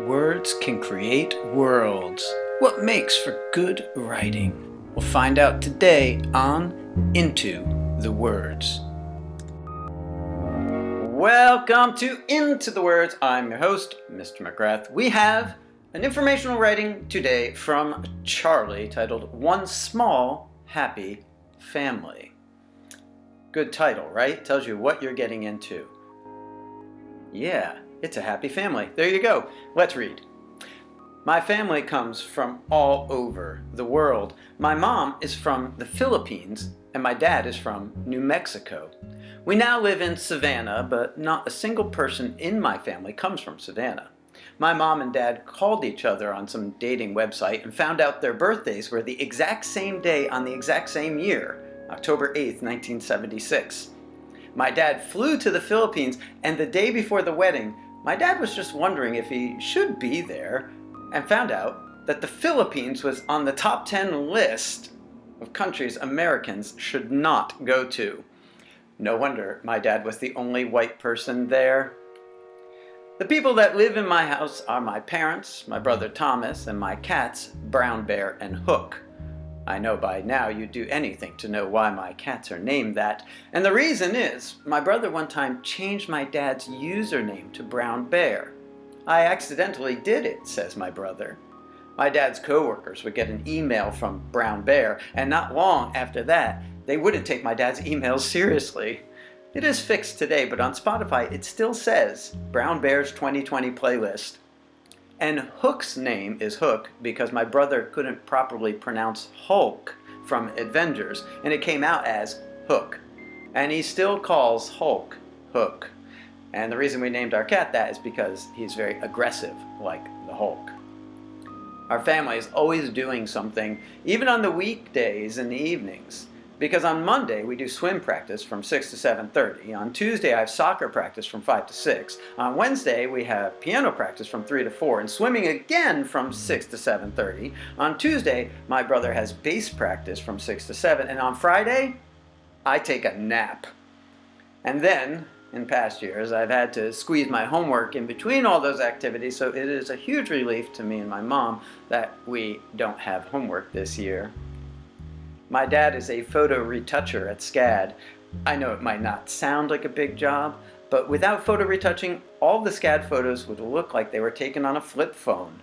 Words can create worlds. What makes for good writing? We'll find out today on Into the Words. Welcome to Into the Words. I'm your host, Mr. McGrath. We have an informational writing today from Charley titled One Small Happy Family. Good title, right? Tells you what you're getting into. Yeah, it's a happy family. There you go. Let's read. My family comes from all over the world. My mom is from the Philippines and my dad is from New Mexico. We now live in Savannah, but not a single person in my family comes from Savannah. My mom and dad called each other on some dating website and found out their birthdays were the exact same day on the exact same year, October 8th, 1976. My dad flew to the Philippines, and the day before the wedding, my dad was just wondering if he should be there and found out that the Philippines was on the top 10 list of countries Americans should not go to. No wonder my dad was the only white person there. The people that live in my house are my parents, my brother Thomas, and my cats, Brown Bear and Hook. I know by now you'd do anything to know why my cats are named that, and the reason is my brother one time changed my dad's username to Brown Bear. I accidentally did it, says my brother. My dad's coworkers would get an email from Brown Bear, and not long after that, they wouldn't take my dad's emails seriously. It is fixed today, but on Spotify it still says Brown Bear's 2020 playlist. And Hook's name is Hook because my brother couldn't properly pronounce Hulk from Avengers, and it came out as Hook. And he still calls Hulk Hook. And the reason we named our cat that is because he's very aggressive, like the Hulk. Our family is always doing something, even on the weekdays and the evenings. Because on Monday we do swim practice from 6 to 7:30. On Tuesday I have soccer practice from 5 to 6. On Wednesday we have piano practice from 3 to 4 and swimming again from 6 to 7:30. On Tuesday my brother has bass practice from 6 to 7. And on Friday I take a nap. And then in past years I've had to squeeze my homework in between all those activities, so it is a huge relief to me and my mom that we don't have homework this year. My dad is a photo retoucher at SCAD. I know it might not sound like a big job, but without photo retouching, all the SCAD photos would look like they were taken on a flip phone.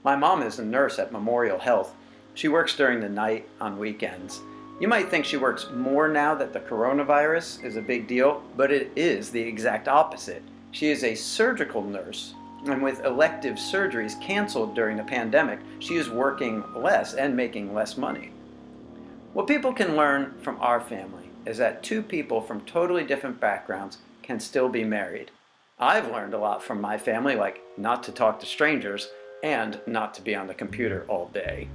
My mom is a nurse at Memorial Health. She works during the night on weekends. You might think she works more now that the coronavirus is a big deal, but it is the exact opposite. She is a surgical nurse, and with elective surgeries canceled during the pandemic, she is working less and making less money. What people can learn from our family is that two people from totally different backgrounds can still be married. I've learned a lot from my family, like not to talk to strangers and not to be on the computer all day.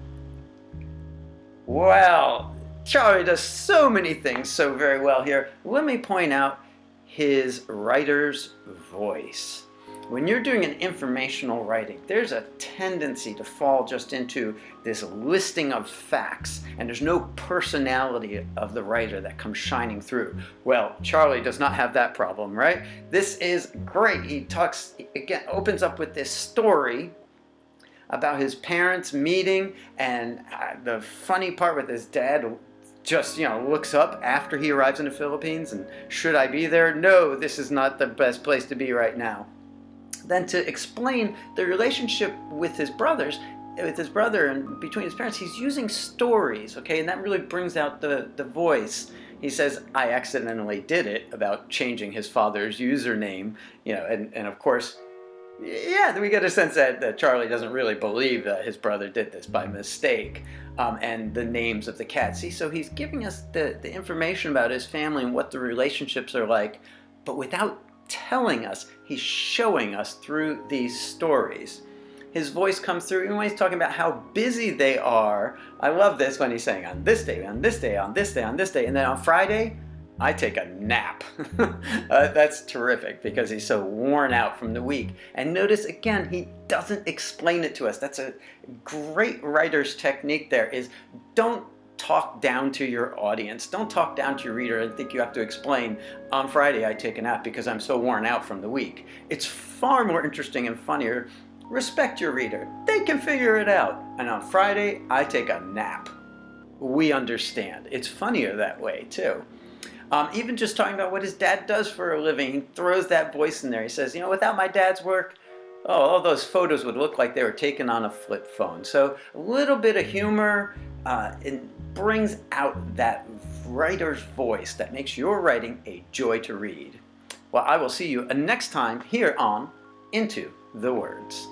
Well, Charley does so many things so very well here. Let me point out his writer's voice. When you're doing an informational writing, there's a tendency to fall just into this listing of facts, and there's no personality of the writer that comes shining through. Well, Charley does not have that problem, right? This is great. He talks, again, opens up with this story about his parents meeting, and the funny part with his dad just, looks up after he arrives in the Philippines, and should I be there? No, this is not the best place to be right now. Then to explain the relationship with his brother and between his parents, he's using stories, okay? And that really brings out the voice. He says, I accidentally did it, about changing his father's username, and of course, yeah, we get a sense that Charley doesn't really believe that his brother did this by mistake, and the names of the cats. See, so he's giving us the information about his family and what the relationships are like, but without telling us, he's showing us through these stories. His voice comes through even when he's talking about how busy they are. I love this when he's saying on this day, on this day, on this day, on this day, and then on Friday, I take a nap. That's terrific because he's so worn out from the week. And notice again, he doesn't explain it to us. That's a great writer's technique there, is don't talk down to your audience. Don't talk down to your reader and think you have to explain, on Friday I take a nap because I'm so worn out from the week. It's far more interesting and funnier Respect your reader. They can figure it out. And on Friday, I take a nap. We understand. It's funnier that way, too. Even just talking about what his dad does for a living, he throws that voice in there. He says, without my dad's work, all those photos would look like they were taken on a flip phone. So a little bit of humor, it brings out that writer's voice that makes your writing a joy to read. Well, I will see you next time here on Into the Words.